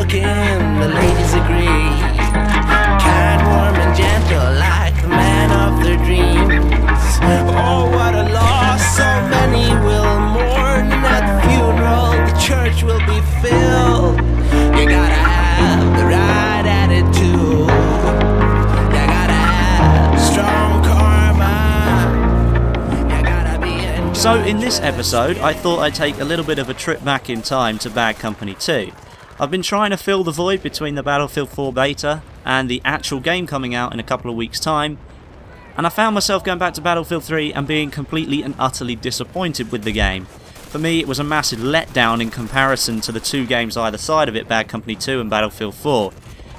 talking, the ladies agree. Kind, warm and gentle like the man of their dreams. Oh, what a loss, so many will mourn. At the funeral, the church will be filled. You gotta have the right attitude. You gotta have strong karma. You gotta be So in this episode, I thought I'd take a little bit of a trip back in time to Bad Company 2. I've been trying to fill the void between the Battlefield 4 beta and the actual game coming out in a couple of weeks' time, and I found myself going back to Battlefield 3 and being completely and utterly disappointed with the game. For me, it was a massive letdown in comparison to the two games either side of it, Bad Company 2 and Battlefield 4.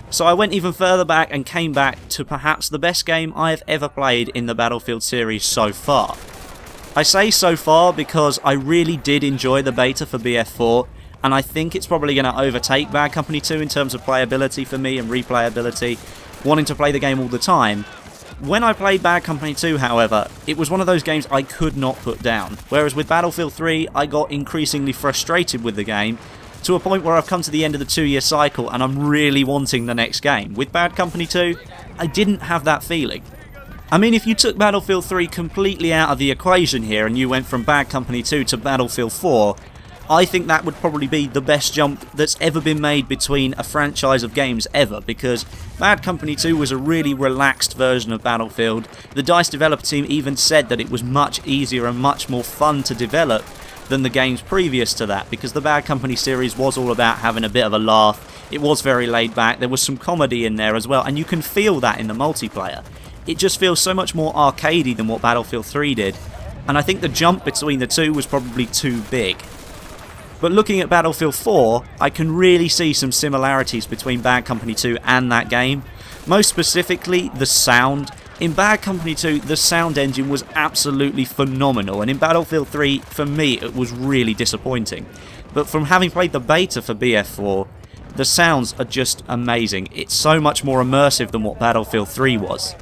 So I went even further back and came back to perhaps the best game I have ever played in the Battlefield series so far. I say so far because I really did enjoy the beta for BF4, and I think it's probably going to overtake Bad Company 2 in terms of playability for me and replayability, wanting to play the game all the time. When I played Bad Company 2, however, it was one of those games I could not put down, whereas with Battlefield 3 I got increasingly frustrated with the game, to a point where I've come to the end of the 2-year cycle and I'm really wanting the next game. With Bad Company 2, I didn't have that feeling. I mean, if you took Battlefield 3 completely out of the equation here and you went from Bad Company 2 to Battlefield 4, I think that would probably be the best jump that's ever been made between a franchise of games ever, because Bad Company 2 was a really relaxed version of Battlefield. The DICE developer team even said that it was much easier and much more fun to develop than the games previous to that, because the Bad Company series was all about having a bit of a laugh. It was very laid back, there was some comedy in there as well, and you can feel that in the multiplayer. It just feels so much more arcadey than what Battlefield 3 did, and I think the jump between the two was probably too big. But looking at Battlefield 4, I can really see some similarities between Bad Company 2 and that game. Most specifically, the sound. In Bad Company 2, the sound engine was absolutely phenomenal, and in Battlefield 3, for me, it was really disappointing. But from having played the beta for BF4, the sounds are just amazing. It's so much more immersive than what Battlefield 3 was.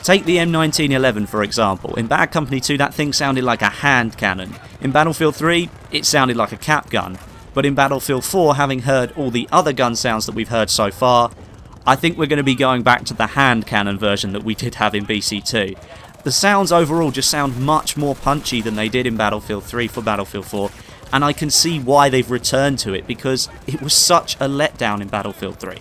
Take the M1911 for example. In Bad Company 2 that thing sounded like a hand cannon. In Battlefield 3 it sounded like a cap gun. But in Battlefield 4, having heard all the other gun sounds that we've heard so far, I think we're going to be going back to the hand cannon version that we did have in BC2. The sounds overall just sound much more punchy than they did in Battlefield 3 for Battlefield 4, and I can see why they've returned to it, because it was such a letdown in Battlefield 3.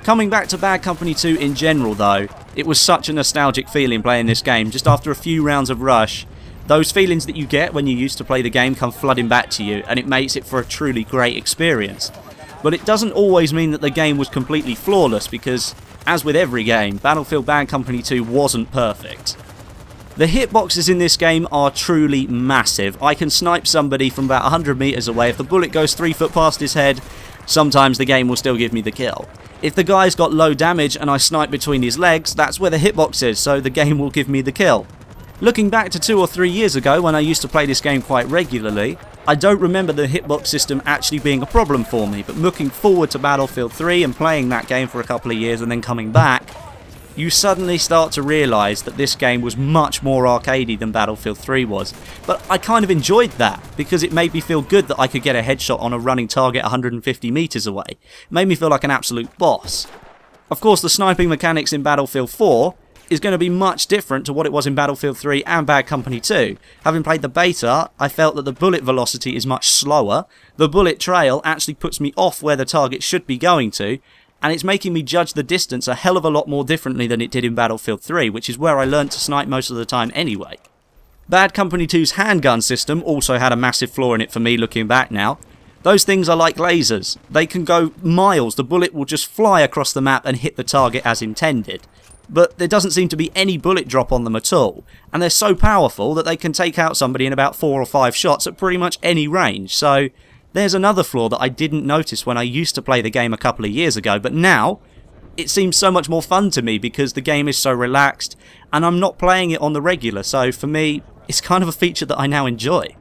Coming back to Bad Company 2 in general though, it was such a nostalgic feeling playing this game. Just after a few rounds of Rush, those feelings that you get when you used to play the game come flooding back to you, and it makes it for a truly great experience. But it doesn't always mean that the game was completely flawless, because, as with every game, Battlefield Bad Company 2 wasn't perfect. The hitboxes in this game are truly massive. I can snipe somebody from about 100 meters away. If the bullet goes 3 foot past his head, sometimes the game will still give me the kill. If the guy's got low damage and I snipe between his legs, that's where the hitbox is, so the game will give me the kill. Looking back to 2 or 3 years ago when I used to play this game quite regularly, I don't remember the hitbox system actually being a problem for me, but looking forward to Battlefield 3 and playing that game for a couple of years and then coming back, you suddenly start to realise that this game was much more arcadey than Battlefield 3 was. But I kind of enjoyed that, because it made me feel good that I could get a headshot on a running target 150 meters away. It made me feel like an absolute boss. Of course, the sniping mechanics in Battlefield 4 is going to be much different to what it was in Battlefield 3 and Bad Company 2. Having played the beta, I felt that the bullet velocity is much slower, the bullet trail actually puts me off where the target should be going to, and it's making me judge the distance a hell of a lot more differently than it did in Battlefield 3, which is where I learned to snipe most of the time anyway. Bad Company 2's handgun system also had a massive flaw in it for me looking back now. Those things are like lasers. They can go miles, the bullet will just fly across the map and hit the target as intended. But there doesn't seem to be any bullet drop on them at all, and they're so powerful that they can take out somebody in about 4 or 5 shots at pretty much any range, so there's another flaw that I didn't notice when I used to play the game a couple of years ago, but now it seems so much more fun to me because the game is so relaxed and I'm not playing it on the regular, so for me it's kind of a feature that I now enjoy.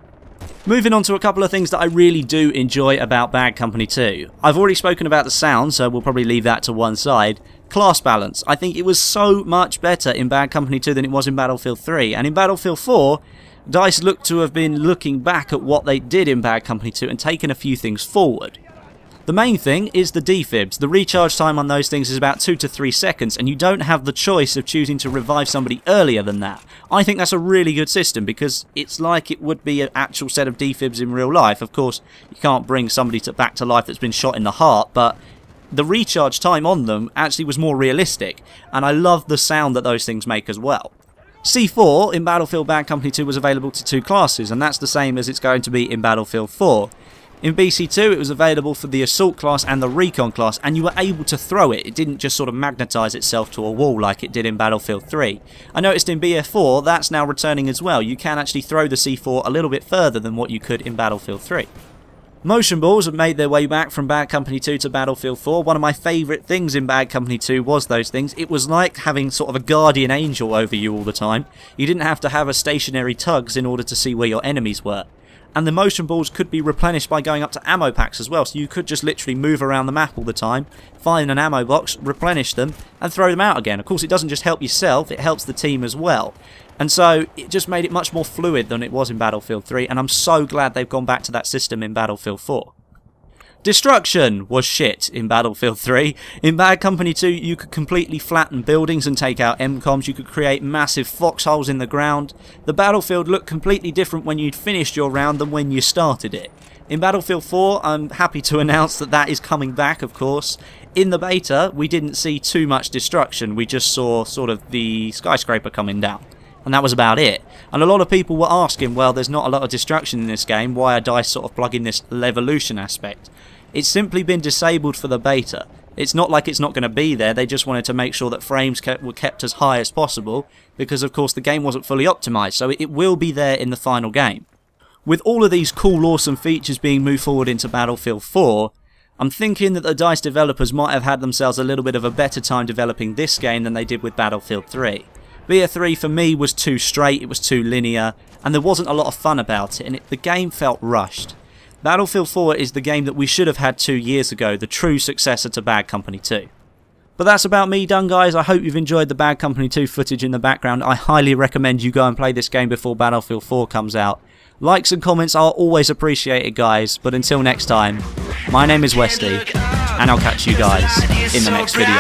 Moving on to a couple of things that I really do enjoy about Bad Company 2. I've already spoken about the sound, so we'll probably leave that to one side. Class balance. I think it was so much better in Bad Company 2 than it was in Battlefield 3, and in Battlefield 4 DICE looked to have been looking back at what they did in Bad Company 2 and taken a few things forward. The main thing is the defibs. The recharge time on those things is about 2 to 3 seconds, and you don't have the choice of choosing to revive somebody earlier than that. I think that's a really good system because it's like it would be an actual set of defibs in real life. Of course, you can't bring somebody back to life that's been shot in the heart, but the recharge time on them actually was more realistic, and I love the sound that those things make as well. C4 in Battlefield Bad Company 2 was available to 2 classes, and that's the same as it's going to be in Battlefield 4. In BC2 it was available for the Assault class and the Recon class, and you were able to throw it. It didn't just sort of magnetise itself to a wall like it did in Battlefield 3. I noticed in BF4 that's now returning as well. You can actually throw the C4 a little bit further than what you could in Battlefield 3. Motion balls have made their way back from Bad Company 2 to Battlefield 4. One of my favourite things in Bad Company 2 was those things. It was like having sort of a guardian angel over you all the time. You didn't have to have a stationary tugs in order to see where your enemies were. And the motion balls could be replenished by going up to ammo packs as well, so you could just literally move around the map all the time, find an ammo box, replenish them, and throw them out again. Of course, it doesn't just help yourself, it helps the team as well. And so it just made it much more fluid than it was in Battlefield 3, and I'm so glad they've gone back to that system in Battlefield 4. Destruction was shit in Battlefield 3. In Bad Company 2 you could completely flatten buildings and take out MCOMs, you could create massive foxholes in the ground. The battlefield looked completely different when you'd finished your round than when you started it. In Battlefield 4 I'm happy to announce that that is coming back, of course. In the beta we didn't see too much destruction, we just saw sort of the skyscraper coming down. And that was about it. And a lot of people were asking, well, there's not a lot of destruction in this game, why are DICE sort of plugging this Levolution aspect? It's simply been disabled for the beta. It's not like it's not going to be there, they just wanted to make sure that frames were kept as high as possible, because of course the game wasn't fully optimised, so it will be there in the final game. With all of these cool, awesome features being moved forward into Battlefield 4, I'm thinking that the DICE developers might have had themselves a little bit of a better time developing this game than they did with Battlefield 3. BF3 for me was too straight, it was too linear, and there wasn't a lot of fun about it, and the game felt rushed. Battlefield 4 is the game that we should have had 2 years ago, the true successor to Bad Company 2. But that's about me done, guys. I hope you've enjoyed the Bad Company 2 footage in the background. I highly recommend you go and play this game before Battlefield 4 comes out. Likes and comments are always appreciated, guys, but until next time, my name is Westy, and I'll catch you guys in the next video.